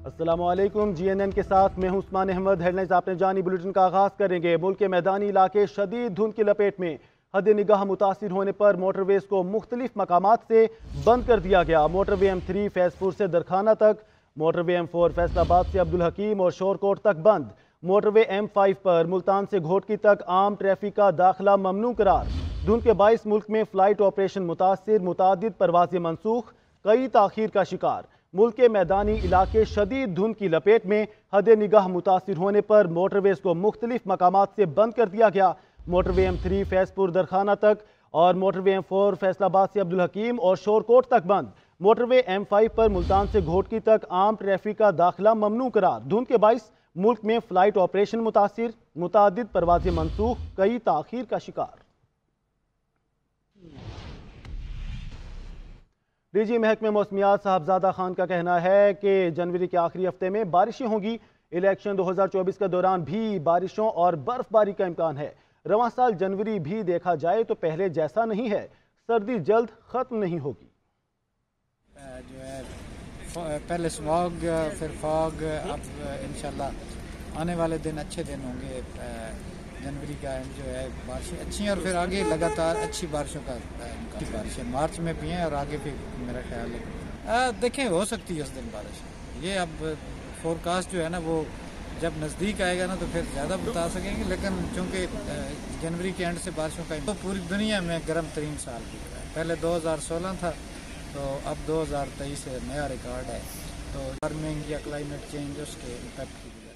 السلام علیکم، GNN کے ساتھ میں ہوں عثمان احمد۔ ہیڈلائنز آپ نے جانی، بلیٹن کا آغاز کریں گے۔ ملک کے میدانی علاقے شدید دھند کی لپیٹ میں، حد نگاہ متاثر ہونے پر موٹر ویز کو مختلف مقامات سے بند کر دیا گیا۔ موٹر وے M3 فیض پور سے درخانہ تک، موٹر وے M4 فیصل آباد سے عبدالحکیم اور شورکوٹ تک بند۔ موٹر وے M5 پر ملتان سے گھوٹکی تک عام ٹریفک کا داخلہ ممنوع قرار۔ دھند کے باعث ملک میں فلائٹ آپریشن متاثر، متعدد پروازیں منسوخ، کئی تاخیر کا شکار۔ ملک کے میدانی علاقے شدید دھند کی لپیٹ میں، حد نگاہ متاثر ہونے پر موٹر ویز کو مختلف مقامات سے بند کر دیا گیا۔ موٹر وے M3 فیض پور درخانہ تک اور موٹر وے M4 فیصل آباد سے عبدالحکیم اور شورکوٹ تک بند۔ موٹر وے M5 پر ملتان سے گھوٹکی تک عام ٹریفک کا داخلہ ممنوع قرار۔ دھند کے باعث ملک میں فلائٹ آپریشن متاثر، متعدد پروازیں منسوخ، کئی تاخیر کا شکار۔ DG محکمہ موسمیات صاحبزادہ خان کا کہنا ہے کہ جنوری کے آخری ہفتے میں بارشیں ہوں گی۔ الیکشن 2024 کے دوران بھی بارشوں اور برف باری کا امکان ہے۔ رواں سال جنوری بھی دیکھا جائے تو پہلے جیسا نہیں ہے، سردی جلد ختم نہیں ہوگی۔ جو ہے پہلے سماگ پھر فاگ، اب انشاءاللہ آنے والے دن اچھے دن ہوں گے۔ جنوری کا جو ہے بارشیں اچھی ہیں اور پھر آگے لگاتار اچھی بارشوں کا بارشیں مارچ میں بھی ہیں اور آگے بھی میرا خیال ہے دیکھیں ہو سکتی ہے اس دن بارش۔ یہ اب فورکاسٹ جو ہے نا وہ جب نزدیک آئے گا نا تو پھر زیادہ بتا سکیں گے، لیکن چونکہ جنوری کے اینڈ سے بارشوں کا تو پوری دنیا میں گرم ترین سال بھی ہے۔ پہلے 2016 تھا تو اب 2023 سے نیا ریکارڈ ہے، تو وارمنگ یا کلائمیٹ چینج اس کے امپیکٹ کی وجہ سے۔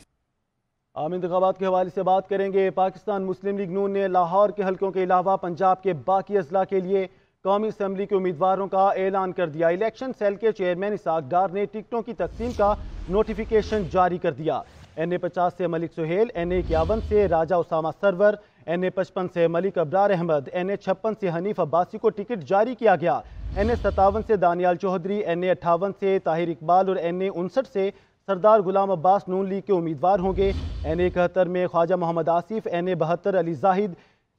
عام انتخابات کے حوالے سے بات کریں گے۔ پاکستان مسلم لیگ نون نے لاہور کے حلقوں کے علاوہ پنجاب کے باقی اضلاع کے لیے قومی اسمبلی کے امیدواروں کا اعلان کر دیا۔ الیکشن سیل کے چیئرمین اسحاق ڈار نے ٹکٹوں کی تقسیم کا نوٹیفیکیشن جاری کر دیا۔ NA50 سے ملک سہیل، NA51 سے راجہ اسامہ سرور، NA55 سے ملک ابرار احمد، NA56 سے حنیف عباسی کو ٹکٹ جاری کیا گیا۔ NA57 سے دانیال چوہدری، NA58 سے طاہر اقبال اور NA59 سے سردار غلام عباس نون لیگ کے امیدوار ہوں گے۔ NA71 میں خواجہ محمد آصف، NA72 علی زاہد،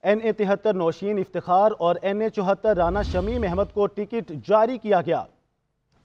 NA73 نوشین افتخار اور NA74 رانا شمیم احمد کو ٹکٹ جاری کیا گیا۔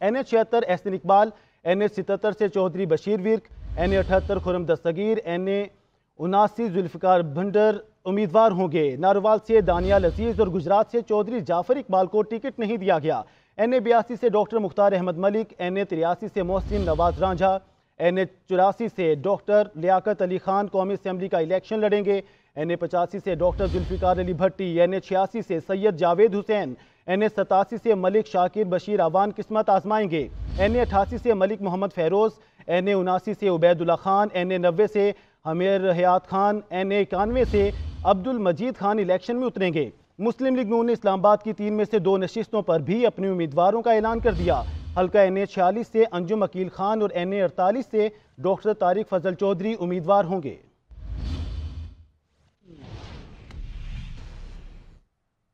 NA76 احسن اقبال، NA77 سے Chaudhry Bashir work, NA78 Khurram Dastgir, NA79 Zulfiqar بھنڈر امیدوار ہوں گے۔ ناروال سے دانیال عزیز اور گجرات سے چودھری جعفر اقبال کو ٹکٹ نہیں دیا گیا۔ NA82 سے ڈاکٹر مختار احمد ملک، NA83 سے محسن نواز رانجھا، NA84 سے ڈاکٹر لیاقت علی خان قومی اسمبلی کا الیکشن لڑیں گے۔ NA85 سے ڈاکٹر ذوالفقار علی بھٹی، NA86 سے سید جاوید حسین، NA87 سے ملک شاکر بشیر اعوان قسمت آزمائیں گے۔ NA88 سے ملک محمد فیروز، NA79 سے عبید اللہ خان، NA90 سے حمیر حیات خان، NA91 سے عبد المجید خان الیکشن میں اتریں گے۔ مسلم لیگ نون نے اسلام آباد کی 3 میں سے 2 نشستوں پر بھی اپنے امیدواروں کا اعلان کر دیا۔ حلقہ NA46 سے انجم عقیل خان اور NA48 سے ڈاکٹر طارق فضل چودھری امیدوار ہوں گے۔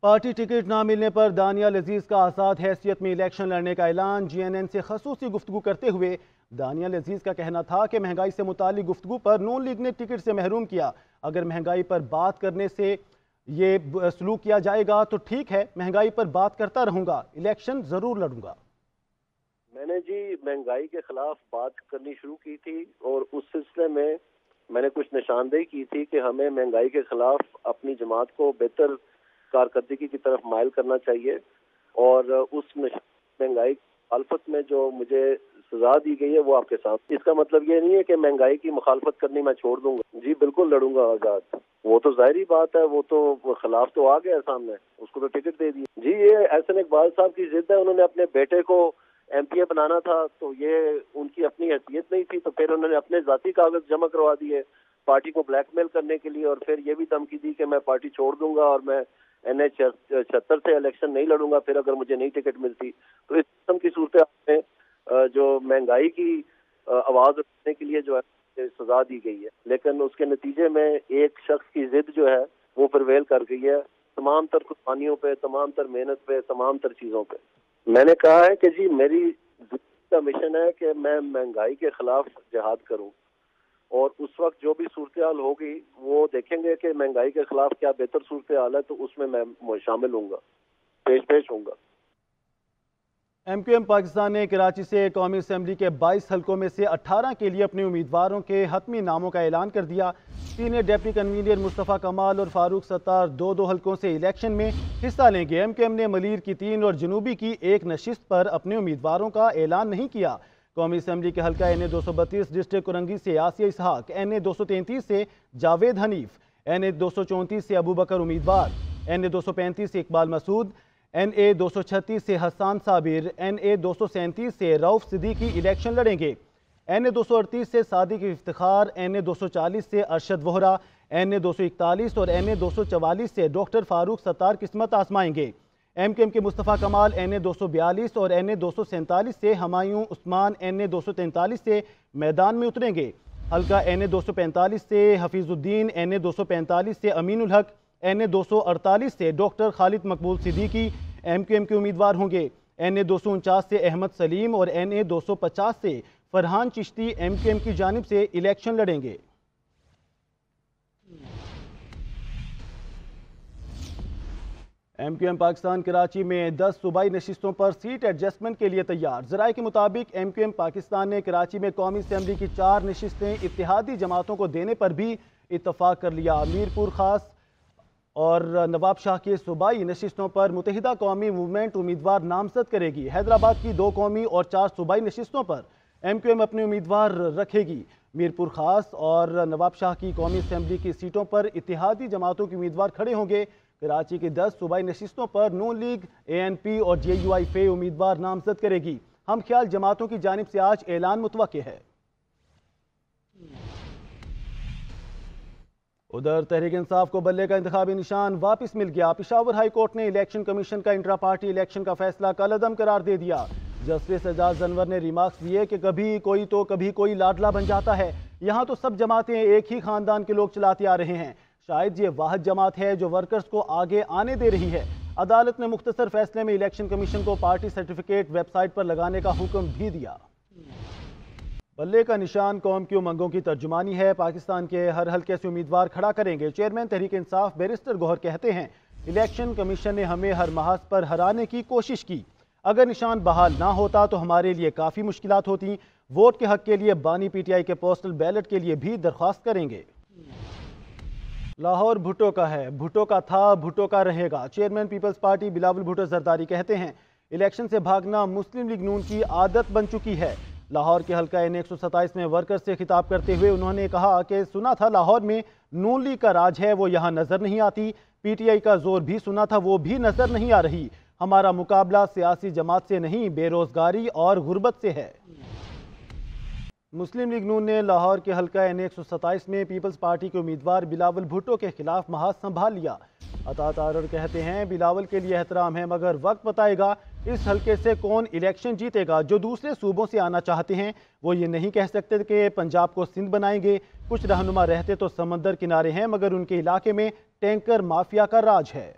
پارٹی ٹکٹ نہ ملنے پر دانیال عزیز کا آزاد حیثیت میں الیکشن لڑنے کا اعلان۔ GNN سے خصوصی گفتگو کرتے ہوئے دانیال عزیز کا کہنا تھا کہ مہنگائی سے متعلق گفتگو پر نون لیگ نے ٹکٹ سے محروم کیا۔ اگر مہنگائی پر بات کرنے سے یہ سلوک کیا جائے گا تو ٹھیک ہے، مہنگائی پر بات کرتا رہوں گا، الیکشن ضرور لڑوں گا۔ میں نے مہنگائی کے خلاف بات کرنی شروع کی تھی اور اس سلسلے میں نے کچھ نشاندہی کی تھی کہ ہمیں مہنگائی کے خلاف اپنی جماعت کو بہتر کارکردگی کی طرف مائل کرنا چاہیے، اور اس مہنگائی مخالفت میں جو مجھے سزا دی گئی ہے وہ آپ کے ساتھ۔ اس کا مطلب یہ نہیں ہے کہ مہنگائی کی مخالفت کرنی میں چھوڑ دوں گا۔ جی بالکل لڑوں گا آزاد، وہ تو ظاہری بات ہے، وہ تو خلاف تو آ گیا سامنے، اس کو تو ٹکٹ دے دی۔ جی یہ احسن اقبال صاحب کی ضد ہے، انہوں نے اپنے بیٹے کو MP بنانا تھا تو یہ ان کی اپنی حیثیت نہیں تھی، تو پھر انہوں نے اپنے ذاتی کاغذ جمع کروا دیے پارٹی کو بلیک میل کرنے کے لیے، اور پھر یہ بھی دھمکی دی کہ میں پارٹی چھوڑ دوں گا اور میں NA76 سے الیکشن نہیں لڑوں گا پھر اگر مجھے نہیں ٹکٹ ملتی۔ تو اس قسم کی صورتحال میں جو مہنگائی کی آواز اٹھانے کے لیے جو ہے سزا دی گئی ہے، لیکن اس کے نتیجے میں ایک شخص کی ضد جو ہے وہ پرویل کر گئی ہے تمام تر قربانیوں پہ، تمام تر محنت پہ، تمام تر چیزوں پہ۔ میں نے کہا ہے کہ جی میری کا مشن ہے کہ میں مہنگائی کے خلاف جہاد کروں، اور اس وقت جو بھی صورتحال ہوگی وہ دیکھیں گے کہ مہنگائی کے خلاف کیا بہتر صورتحال ہے، تو اس میں شامل ہوں گا، پیش ہوں گا۔ MQM پاکستان نے کراچی سے قومی اسمبلی کے 22 حلقوں میں سے 18 کے لیے اپنے امیدواروں کے حتمی ناموں کا اعلان کر دیا۔ سینئر ڈپٹی کنوینر مصطفیٰ کمال اور فاروق ستار دو حلقوں سے الیکشن میں حصہ لیں گے۔ MQM نے ملیر کی 3 اور جنوبی کی 1 نشست پر اپنے امیدواروں کا اعلان نہیں کیا۔ قومی اسمبلی کے حلقہ NA 232 ڈسٹرکٹ کرنگی سے آسیہ اسحاق، NA 233 سے جاوید حنیف، NA 234 سے ابو بکر امیدوار، NA 235 سے اقبال مسعود، NA 236 سے حسان صابر، NA 237 سے رؤف صدیقی الیکشن لڑیں گے۔ NA 238 سے صادق افتخار، NA 240 سے ارشد وہرا، NA 241 اور NA 244 سے ڈاکٹر فاروق ستار قسمت آزمائیں گے۔ MQM کے مصطفیٰ کمال NA 242 اور NA 247 سے ہمایوں عثمان NA 243 سے میدان میں اتریں گے۔ حلقہ NA 245 سے حفیظ الدین، NA 245 سے امین الحق، NA 248 سے ڈاکٹر خالد مقبول صدیقی MQM کے امیدوار ہوں گے۔ NA 249 سے احمد سلیم اور NA 250 سے فرحان چشتی MQM کی جانب سے الیکشن لڑیں گے۔ MQM پاکستان کراچی میں 10 صوبائی نشستوں پر سیٹ ایڈجسٹمنٹ کے لیے تیار۔ ذرائع کے مطابق MQM پاکستان نے کراچی میں قومی اسمبلی کی 4 نشستیں اتحادی جماعتوں کو دینے پر بھی اتفاق کر لیا۔ میرپور خاص اور نواب شاہ کی صوبائی نشستوں پر متحدہ قومی موومنٹ امیدوار نامزد کرے گی۔ حیدرآباد کی 2 قومی اور 4 صوبائی نشستوں پر MQM اپنے امیدوار رکھے گی۔ میرپور خاص اور نواب شاہ کی قومی اسمبلی کی سیٹوں پر اتحادی جماعتوں کے امیدوار کھڑے ہوں گے۔ کراچی کی 10 صوبائی نشستوں پر نون لیگ، ANP اور JUI فے امیدوار نامزد کرے گی۔ ہم خیال جماعتوں کی جانب سے آج اعلان متوقع ہے۔ ادھر تحریک انصاف کو بلے کا انتخابی نشان واپس مل گیا۔ پشاور ہائی کورٹ نے الیکشن کمیشن کا انٹرا پارٹی الیکشن کا فیصلہ کالعدم قرار دے دیا۔ جسٹس اعجاز انور نے ریمارکس دیے کہ کبھی کوئی تو کبھی کوئی لاڈلا بن جاتا ہے، یہاں تو سب جماعتیں ایک ہی خاندان کے لوگ چلاتے آ رہے ہیں، شاید یہ واحد جماعت ہے جو ورکرز کو آگے آنے دے رہی ہے۔ عدالت نے مختصر فیصلے میں الیکشن کمیشن کو پارٹی سرٹیفکیٹ ویب سائٹ پر لگانے کا حکم بھی دیا۔ بلے کا نشان قوم کی امنگوں کی ترجمانی ہے، پاکستان کے ہر حلقے سے امیدوار کھڑا کریں گے۔ چیئرمین تحریک انصاف بیرسٹر گوہر کہتے ہیں الیکشن کمیشن نے ہمیں ہر محاذ پر ہرانے کی کوشش کی، اگر نشان بحال نہ ہوتا تو ہمارے لیے کافی مشکلات ہوتی۔ ووٹ کے حق کے لیے بانی PTI کے پوسٹل بیلٹ کے لیے بھی درخواست کریں گے۔ لاہور بھٹو کا ہے، بھٹو کا تھا، بھٹو کا رہے گا۔ Chairman Peoples party Bilawal Bhutto Zardari کہتے ہیں الیکشن سے بھاگنا مسلم لیگ نون کی عادت بن چکی ہے۔ لاہور کے حلقہ NA 127 میں ورکر سے خطاب کرتے ہوئے انہوں نے کہا کہ سنا تھا لاہور میں نون لیگ کا راج ہے، وہ یہاں نظر نہیں آتی، PTI کا زور بھی سنا تھا، وہ بھی نظر نہیں آ رہی۔ ہمارا مقابلہ سیاسی جماعت سے نہیں، بے روزگاری اور غربت سے ہے۔ مسلم لیگ نون نے لاہور کے حلقہ NA 127 میں پیپلز پارٹی کے امیدوار بلاول بھٹو کے خلاف محاذ سنبھال لیا۔ عطا تارڑ کہتے ہیں بلاول کے لیے احترام ہے، مگر وقت بتائے گا اس حلقے سے کون الیکشن جیتے گا۔ جو دوسرے صوبوں سے آنا چاہتے ہیں وہ یہ نہیں کہہ سکتے کہ پنجاب کو سندھ بنائیں گے۔ کچھ رہنما رہتے تو سمندر کنارے ہیں، مگر ان کے علاقے میں ٹینکر مافیا کا راج ہے۔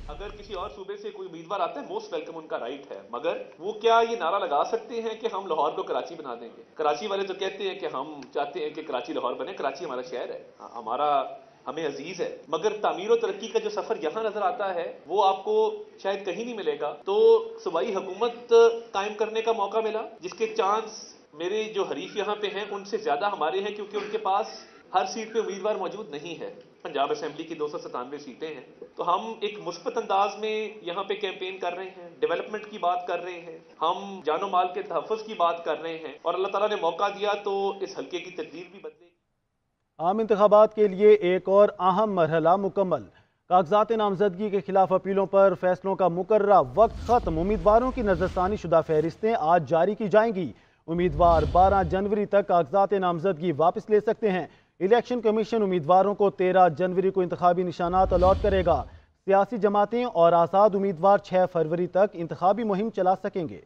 اگر کسی اور صوبے سے کوئی امیدوار آتا ہے موسٹ ویلکم، ان کا رائٹ ہے، مگر وہ کیا یہ نعرہ لگا سکتے ہیں کہ ہم لاہور کو کراچی بنا دیں گے؟ کراچی والے تو کہتے ہیں کہ ہم چاہتے ہیں کہ کراچی لاہور بنے، کراچی ہمارا شہر ہے، ہمیں عزیز ہے، مگر تعمیر و ترقی کا جو سفر یہاں نظر آتا ہے وہ آپ کو شاید کہیں نہیں ملے گا۔ تو صوبائی حکومت قائم کرنے کا موقع ملا، جس کے چانس میرے جو حریف یہاں پہ ہیں ان سے زیادہ ہمارے ہیں، کیونکہ ان کے پاس ہر سیٹ پہ امیدوار موجود نہیں ہے۔ پنجاب اسمبلی کی 297 سیٹیں ہیں، تو ہم ایک مثبت انداز میں یہاں پہ کیمپین کر رہے ہیں، ڈیولپمنٹ کی بات کر رہے ہیں، ہم جان و مال کے تحفظ کی بات کر رہے ہیں، اور اللہ تعالیٰ نے موقع دیا تو اس حلقے کی تقدیر بھی بدلے گی۔ عام انتخابات کے لیے ایک اور اہم مرحلہ مکمل، کاغذات نامزدگی کے خلاف اپیلوں پر فیصلوں کا مقررہ وقت ختم۔ امیدواروں کی نظرثانی شدہ فہرستیں آج جاری کی جائیں گی۔ امیدوار 12 جنوری تک کاغذات نامزدگی واپس لے سکتے ہیں۔ الیکشن کمیشن امیدواروں کو 13 جنوری کو انتخابی نشانات الاٹ کرے گا۔ سیاسی جماعتیں اور آزاد امیدوار 6 فروری تک انتخابی مہم چلا سکیں گے۔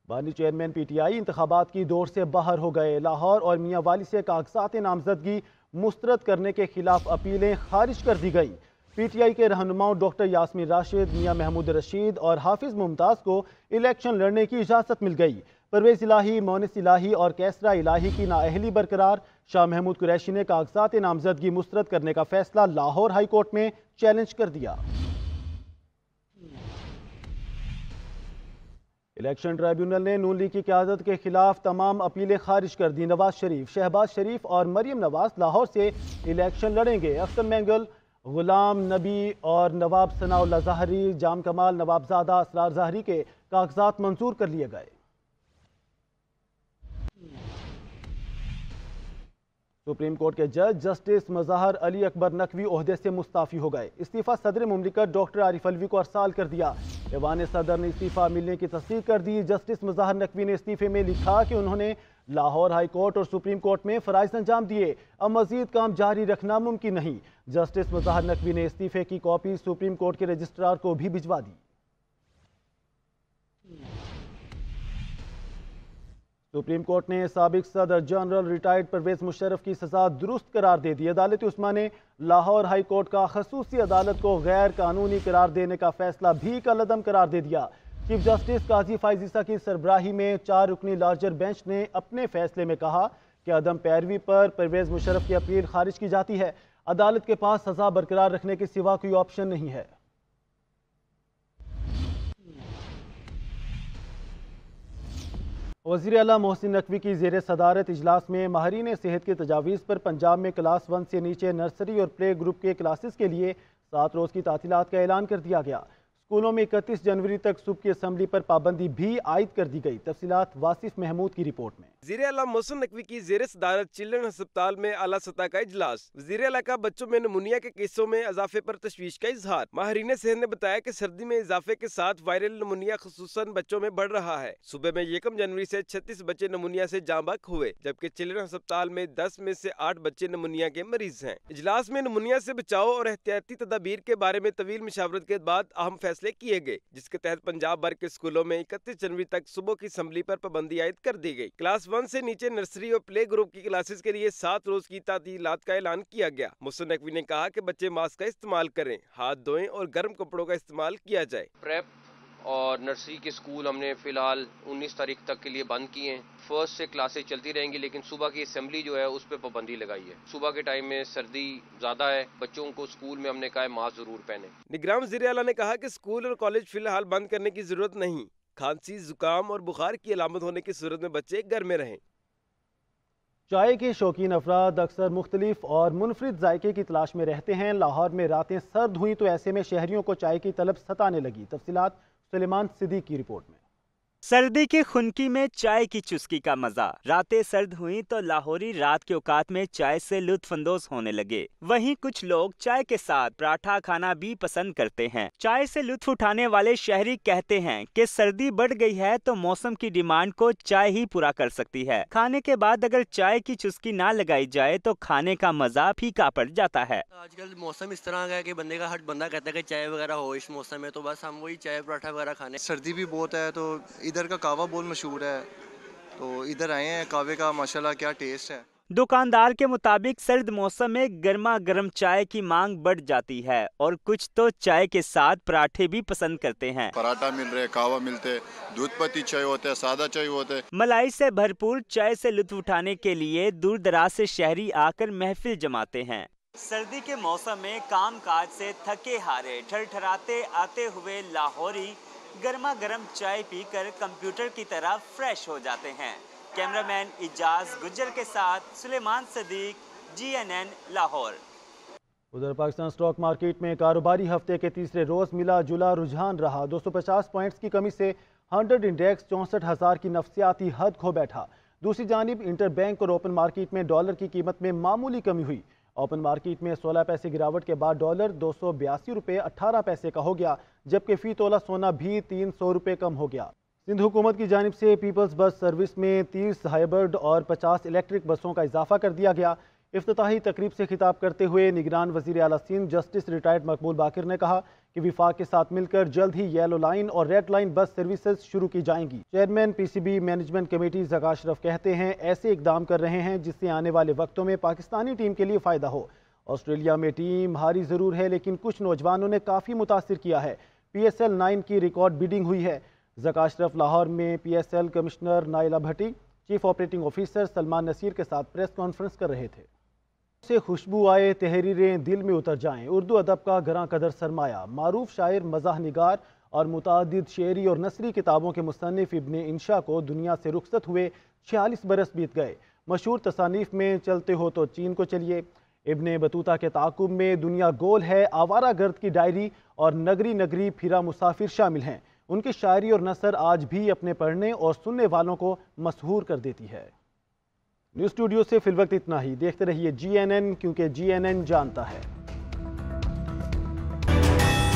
بانی چیئرمین PTI انتخابات کی دوڑ سے باہر ہو گئے۔ لاہور اور میاں والی سے کاغذات نامزدگی مسترد کرنے کے خلاف اپیلیں خارج کر دی گئی۔ PTI کے رہنماؤں ڈاکٹر یاسمین راشد، میاں محمود رشید اور حافظ ممتاز کو الیکشن لڑنے کی اجازت مل گئی۔ پرویز الہی، مونس الہی اور کیسرا الہی کی نااہلی برقرار۔ شاہ محمود قریشی نے کاغذات نامزدگی مسترد کرنے کا فیصلہ لاہور ہائی کورٹ میں چیلنج کر دیا۔ الیکشن ٹریبیونل نے نون لیگ کی قیادت کے خلاف تمام اپیلیں خارج کر دی۔ نواز شریف، شہباز شریف اور مریم نواز لاہور سے الیکشن لڑیں گے۔ اختر مینگل، غلام نبی اور نواب ثناء اللہ ظاہری، جام کمال، نواب زادہ، اسرار ظاہری کے کاغذات منظور کر لیے گئے۔ سپریم کورٹ کے جج جسٹس مظاہر علی اکبر نقوی عہدے سے مستعفی ہو گئے۔ استعفیٰ صدر مملکت ڈاکٹر عارف الوی کو ارسال کر دیا۔ ایوان صدر نے استعفیٰ ملنے کی تصدیق کر دی۔ جسٹس مظاہر نقوی نے استعفے میں لکھا کہ انہوں نے لاہور ہائی کورٹ اور سپریم کورٹ میں فرائض انجام دیے، اب مزید کام جاری رکھنا ممکن نہیں۔ جسٹس مظاہر نقوی نے استعفے کی کاپی سپریم کورٹ کے رجسٹرار کو بھی بھجوا دی۔ سپریم کورٹ نے سابق صدر جنرل ریٹائرڈ پرویز مشرف کی سزا درست قرار دے دی۔ عدالت عثمیٰ نے لاہور ہائی کورٹ کا خصوصی عدالت کو غیر قانونی قرار دینے کا فیصلہ بھی کالعدم قرار دے دیا۔ چیف جسٹس قاضی فائز عیسیٰ کی سربراہی میں 4 رکنی لارجر بینچ نے اپنے فیصلے میں کہا کہ عدم پیروی پر پرویز مشرف کی اپیل خارج کی جاتی ہے۔ عدالت کے پاس سزا برقرار رکھنے کے سوا کوئی آپشن نہیں ہے۔ وزیر اعلیٰ محسن نقوی کی زیر صدارت اجلاس میں ماہرین صحت کی تجاویز پر پنجاب میں کلاس 1 سے نیچے نرسری اور پلے گروپ کے کلاسز کے لیے 7 روز کی تعطیلات کا اعلان کر دیا گیا۔ اسکولوں میں 31 جنوری تک صبح کی اسمبلی پر پابندی بھی عائد کر دی گئی۔ تفصیلات واصف محمود کی رپورٹ میں۔ وزیر اعلیٰ محسن نقوی کی زیر صدارت چلڈرن ہسپتال میں اعلیٰ سطح کا اجلاس۔ وزیر اعلیٰ کا بچوں میں نمونیا کے کیسوں میں اضافے پر تشویش کا اظہار۔ ماہرین صحت نے بتایا کہ سردی میں اضافے کے ساتھ وائرل نمونیا خصوصاً بچوں میں بڑھ رہا ہے۔ صوبے میں 1 جنوری سے 36 بچے نمونیا سے جاں بحق ہوئے، جبکہ چلڈرن ہسپتال میں 10 میں سے 8 بچے نمونیا کے مریض ہیں۔ اجلاس میں نمونیا سے بچاؤ اور احتیاطی تدابیر کے بارے میں طویل مشاورت کے بعد اہم فیصلے کیے گئے، جس کے تحت پنجاب بھر کے اسکولوں میں 31 جنوری تک صبح کی اسمبلی پر پابندی عائد کر دی گئی۔ کلاس 1 سے نیچے نرسری اور پلے گروپ کی کلاسز کے لیے 7 روز کی تعطیلات کا اعلان کیا گیا۔ محسن نقوی نے کہا کہ بچے ماسک کا استعمال کریں، ہاتھ دھوئیں اور گرم کپڑوں کا استعمال کیا جائے۔ پریپ اور نرسری کے اسکول ہم نے فی الحال 19 تاریخ تک کے لیے بند کیے ہیں۔ 1 سے کلاسیں چلتی رہیں گی، لیکن صبح کی اسمبلی جو ہے اس پہ پابندی لگائی ہے۔ صبح کے ٹائم میں سردی زیادہ ہے، بچوں کو اسکول میں ہم نے کہا ہے ماسک ضرور پہنیں۔ نگراں وزیر اعلیٰ نے کہا کہ اسکول اور کالج فی الحال بند کرنے کی ضرورت نہیں۔ کھانسی، زکام اور بخار کی علامت ہونے کی صورت میں بچے گھر میں رہیں۔ چائے کے شوقین افراد اکثر مختلف اور منفرد ذائقے کی تلاش میں رہتے ہیں۔ لاہور میں راتیں سرد ہوئیں تو ایسے میں شہریوں کو چائے کی طلب ستانے لگی۔ تفصیلات سلیمان صدیق کی رپورٹ میں۔ سردی کی خنکی میں چائے کی چسکی کا مزہ۔ راتیں سرد ہوئیں تو لاہوری رات کے اوقات میں چائے سے لطف اندوز ہونے لگے۔ وہیں کچھ لوگ چائے کے ساتھ پراٹھا کھانا بھی پسند کرتے ہیں۔ چائے سے لطف اٹھانے والے شہری کہتے ہیں کہ سردی بڑھ گئی ہے تو موسم کی ڈیمانڈ کو چائے ہی پورا کر سکتی ہے۔ کھانے کے بعد اگر چائے کی چسکی نہ لگائی جائے تو کھانے کا مزہ پھیکا پڑ جاتا ہے۔ آج کل موسم اس طرح کا ہے کہ بندے کا ہر بندہ کہتا ہے کہ چائے وغیرہ ہو اس موسم میں، تو بس ہم وہی چائے پراٹھا وغیرہ کھانے۔ سردی بھی بہت ہے تو ادھر کا کہوہ بہت مشہور ہے، تو ادھر آئے ہیں۔ کہوے کا ماشاءاللہ کیا ٹیسٹ ہے۔ دکاندار کے مطابق سرد موسم میں گرما گرم چائے کی مانگ بڑھ جاتی ہے اور کچھ تو چائے کے ساتھ پراٹھے بھی پسند کرتے ہیں۔ پراٹھا مل رہے، کہوہ ملتے، دودھ پتی چائے ہوتے ہیں، سادہ چائے ہوتے ہیں۔ ملائی سے بھرپور چائے سے لطف اٹھانے کے لیے دور دراز سے شہری آ کر محفل جماتے ہیں۔ سردی کے موسم میں کام کاج سے تھکے ہارے ٹھٹھراتے آتے ہوئے لاہوری گرما گرم چائے پی کر کمپیوٹر کی طرح فریش ہو جاتے ہیں۔ کیمرہ مین اجاز گجر کے ساتھ سلیمان صدیق، GNN لاہور۔ ادھر پاکستان سٹاک مارکیٹ میں کاروباری ہفتے کے تیسرے روز ملا جلا رجحان رہا۔ 250 پوائنٹس کی کمی سے 100 انڈیکس 64,000 کی نفسیاتی حد کھو بیٹھا۔ دوسری جانب انٹر بینک اور اوپن مارکیٹ میں ڈالر کی قیمت میں معمولی کمی ہوئی۔ اوپن مارکیٹ میں 16 پیسے گراوٹ کے بعد ڈالر 282 روپے 18 پیسے کا ہو گیا، جبکہ فی تولہ سونا بھی 300 روپے کم ہو گیا۔ سندھ حکومت کی جانب سے پیپلز بس سروس میں 30 ہائبرڈ اور 50 الیکٹرک بسوں کا اضافہ کر دیا گیا۔ افتتاحی تقریب سے خطاب کرتے ہوئے نگران وزیر اعلیٰ سندھ جسٹس ریٹائرڈ مقبول باقر نے کہا کہ وفاق کے ساتھ مل کر جلد ہی یلو لائن اور ریڈ لائن بس سروسز شروع کی جائیں گی۔ چیئرمین PCB مینجمنٹ کمیٹی زکا اشرف کہتے ہیں ایسے اقدام کر رہے ہیں جس سے آنے والے وقتوں میں پاکستانی ٹیم کے لیے فائدہ ہو۔ آسٹریلیا میں ٹیم ہاری ضرور ہے لیکن کچھ نوجوانوں نے کافی متاثر کیا ہے۔ PSL 9 کی ریکارڈ بیڈنگ ہوئی ہے۔ ذکا اشرف لاہور میں PSL commissioner Naila Bhatti, chief operating officer Salman Naseer کے ساتھ پریس کانفرنس کر رہے تھے۔ سے خوشبو آئے تحریریں دل میں اتر جائیں، اردو ادب کا گراں قدر سرمایہ، معروف شاعر، مزاح نگار اور متعدد شعری اور نثری کتابوں کے مصنف ابن انشا کو دنیا سے رخصت ہوئے 46 برس بیت گئے۔ مشہور تصانیف میں چلتے ہو تو چین کو چلیے، ابن بطوطہ کے تعاقب میں دنیا گول ہے، آوارہ گرد کی ڈائری اور نگری نگری پھرا مسافر شامل ہیں۔ ان کی شاعری اور نثر آج بھی اپنے پڑھنے اور سننے والوں کو مسحور کر دیتی ہے۔ نیوز اسٹوڈیو سے فی الوقت اتنا ہی۔ دیکھتے رہیے GNN، کیونکہ GNN جانتا ہے۔